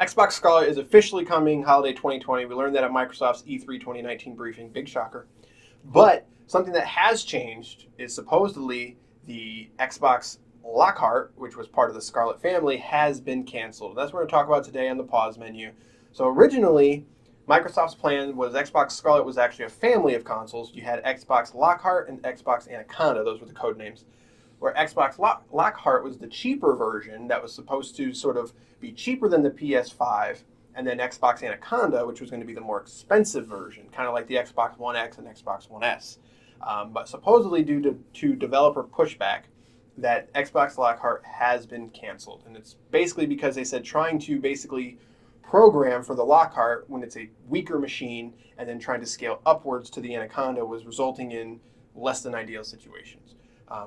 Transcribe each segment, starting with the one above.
Xbox Scarlet is officially coming holiday 2020. We learned that at Microsoft's E3 2019 briefing. Big shocker. But something that has changed is supposedly the Xbox Lockhart, which was part of the Scarlet family, has been canceled. That's what we're going to talk about today on the pause menu. So originally, Microsoft's plan was Xbox Scarlet was actually a family of consoles. You had Xbox Lockhart and Xbox Anaconda. Those were the code names. Where Xbox Lockhart was the cheaper version that was supposed to sort of be cheaper than the PS5, and then Xbox Anaconda, which was going to be the more expensive version, kind of like the Xbox One X and Xbox One S. But supposedly due to developer pushback, that Xbox Lockhart has been canceled. And it's basically because they said trying to basically program for the Lockhart when it's a weaker machine and then trying to scale upwards to the Anaconda was resulting in less than ideal situations.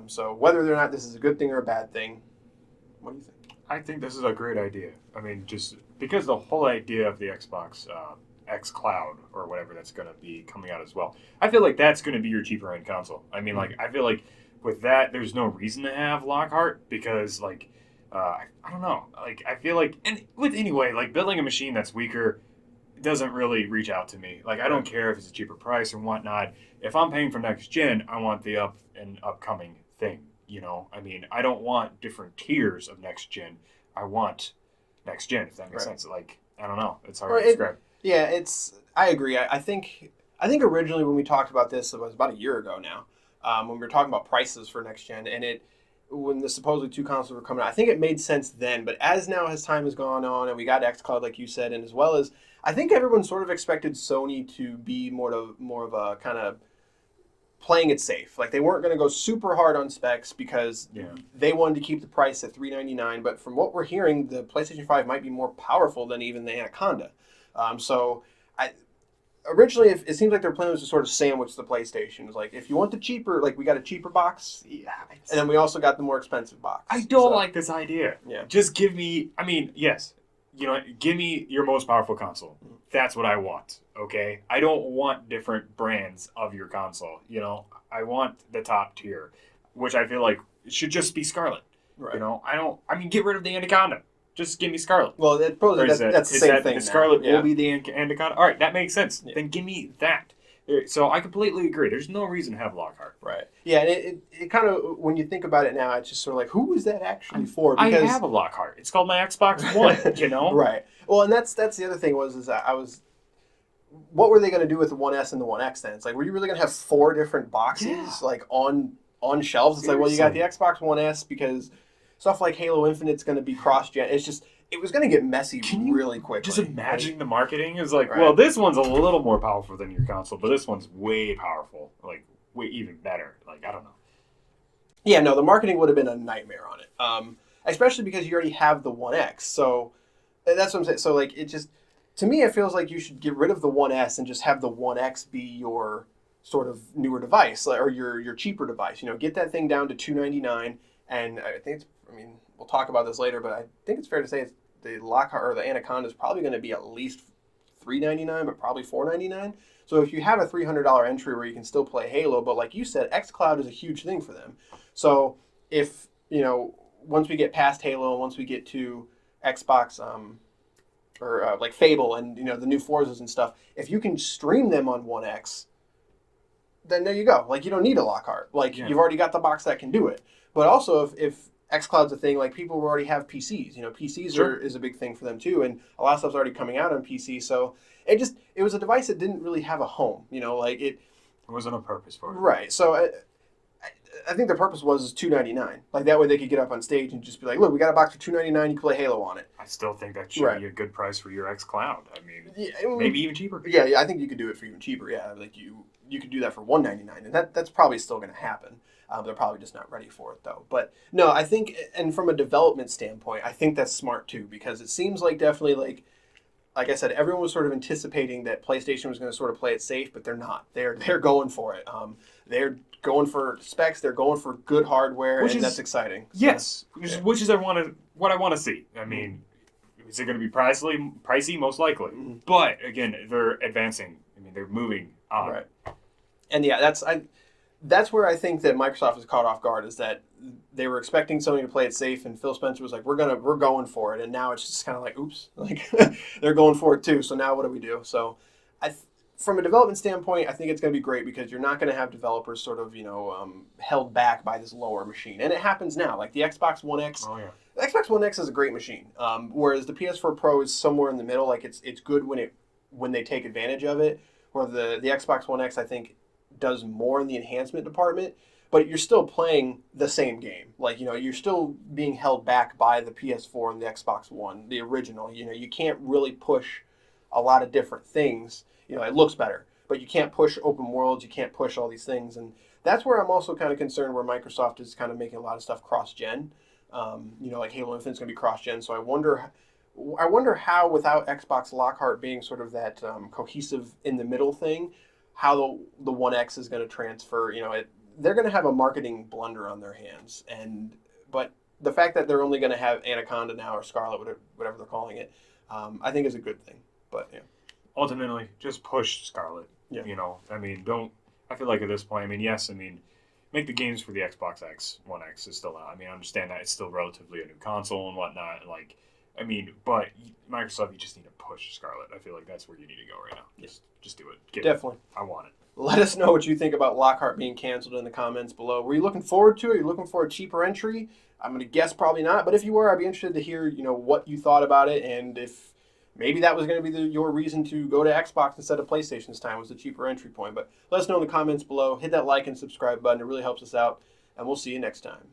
So whether or not this is a good thing or a bad thing, what do you think? I think this is a great idea. I mean, just because the whole idea of the Xbox X Cloud or whatever that's going to be coming out as well, I feel like that's going to be your cheaper end console. I mean, like, I feel like with that, there's no reason to have Lockhart because, like, I don't know. Like, I feel like, and with anyway, like, building a machine that's weaker doesn't really reach out to me. Like, I don't care if it's a cheaper price or whatnot. If I'm paying for next gen, I want the up and upcoming thing. You know, I mean, I don't want different tiers of next gen. I want next gen, if that makes sense. Like, I don't know. It's hard to describe. I agree. I think originally when we talked about this, it was about a year ago now, when we were talking about prices for next gen, and when the supposedly two consoles were coming out, I think it made sense then. But as time has gone on, and we got xCloud, like you said, and as well as I think everyone sort of expected Sony to be more of a kind of playing it safe. Like, they weren't going to go super hard on specs because they wanted to keep the price at $399. But from what we're hearing, the PlayStation 5 might be more powerful than even the Anaconda. Originally, it seems like their plan was to sort of sandwich the PlayStation. It was like, if you want the cheaper, like, we got a cheaper box, and then we also got the more expensive box. I don't like this idea. Yeah. Just give me, I mean, yes, you know, give me your most powerful console. That's what I want, okay? I don't want different brands of your console, you know? I want the top tier, which I feel like it should just be Scarlet. Right. You know, get rid of the Anaconda. Just give me Scarlet. Well, that's the same thing. The Scarlet will be the Anaconda. All right, that makes sense. Yeah. Then give me that. So I completely agree. There's no reason to have Lockhart. Right. Yeah, and it kind of, when you think about it now, it's just sort of like, who is that actually for? Because I have a Lockhart. It's called my Xbox One, you know? Right. Well, and that's the other thing what were they going to do with the 1S and the 1X then? It's like, were you really going to have 4 different boxes, like, on shelves? It's like, well, you got the Xbox One S because stuff like Halo Infinite's going to be cross-gen. It's just, it was going to get messy really quickly. Just imagine the marketing is like, well, this one's a little more powerful than your console, but this one's way powerful, like way even better. Like, I don't know. Yeah, no, the marketing would have been a nightmare on it, especially because you already have the 1X. So that's what I'm saying. So, like, it just, to me, it feels like you should get rid of the 1S and just have the 1X be your sort of newer device, or your cheaper device. You know, get that thing down to $299, and I think we'll talk about this later, but I think it's fair to say the Lockhart or the Anaconda is probably going to be at least $399, but probably $499. So if you have a $300 entry where you can still play Halo, but like you said, xCloud is a huge thing for them. So if, you know, once we get past Halo and once we get to Xbox or like Fable and, you know, the new Forzas and stuff, if you can stream them on 1X, then there you go. Like, you don't need a Lockhart. Like, you've already got the box that can do it. But also, if xCloud's a thing, like, people already have PCs. You know, PCs is a big thing for them too, and a lot of stuff's already coming out on PC. So it was a device that didn't really have a home. You know, like it wasn't a purpose for it. Right. So I think the purpose was $299. Like, that way they could get up on stage and just be like, look, we got a box for $299. You can play Halo on it. I still think that should be a good price for your xCloud. I mean, maybe even cheaper. Yeah, I think you could do it for even cheaper. Yeah, like you could do that for $199, and that's probably still going to happen. They're probably just not ready for it, though. But no, I think, and from a development standpoint, I think that's smart, too, because it seems like definitely, like I said, everyone was sort of anticipating that PlayStation was going to sort of play it safe, but they're not. They're going for it. They're going for specs. They're going for good hardware, and that's exciting. So, yes, which is what I want to see. I mean, is it going to be pricey? Most likely. Mm-hmm. But, again, they're advancing. I mean, they're moving on. Right. And, yeah, that's where I think that Microsoft is caught off guard, is that they were expecting Sony to play it safe, and Phil Spencer was like, we're going for it, and now it's just kind of like, oops, like they're going for it too. So now what do we do? So, from a development standpoint, I think it's going to be great because you're not going to have developers sort of held back by this lower machine, and it happens now. Like the Xbox One X. Oh yeah. The Xbox One X is a great machine, whereas the PS4 Pro is somewhere in the middle. Like it's good when they take advantage of it. Where the Xbox One X, I think, does more in the enhancement department, but you're still playing the same game. Like, you're still being held back by the PS4 and the Xbox One, the original. You can't really push a lot of different things. It looks better, but you can't push open worlds. You can't push all these things. And that's where I'm also kind of concerned where Microsoft is kind of making a lot of stuff cross-gen. Like Halo Infinite's going to be cross-gen. So I wonder how, without Xbox Lockhart being sort of that cohesive in the middle thing, how the One X is going to transfer. They're going to have a marketing blunder on their hands, but the fact that they're only going to have Anaconda now, or Scarlet, whatever they're calling it, I think is a good thing. But yeah, ultimately, just push Scarlet. Yeah. I feel like at this point, make the games for the Xbox One X is still out. I understand that it's still relatively a new console and whatnot. But Microsoft, you just need to push Scarlet. I feel like that's where you need to go right now. Just do it. Definitely. I want it. Let us know what you think about Lockhart being canceled in the comments below. Were you looking forward to it? Are you looking for a cheaper entry? I'm going to guess probably not. But if you were, I'd be interested to hear what you thought about it, and if maybe that was going to be your reason to go to Xbox instead of PlayStation this time, was the cheaper entry point. But let us know in the comments below. Hit that like and subscribe button. It really helps us out, and we'll see you next time.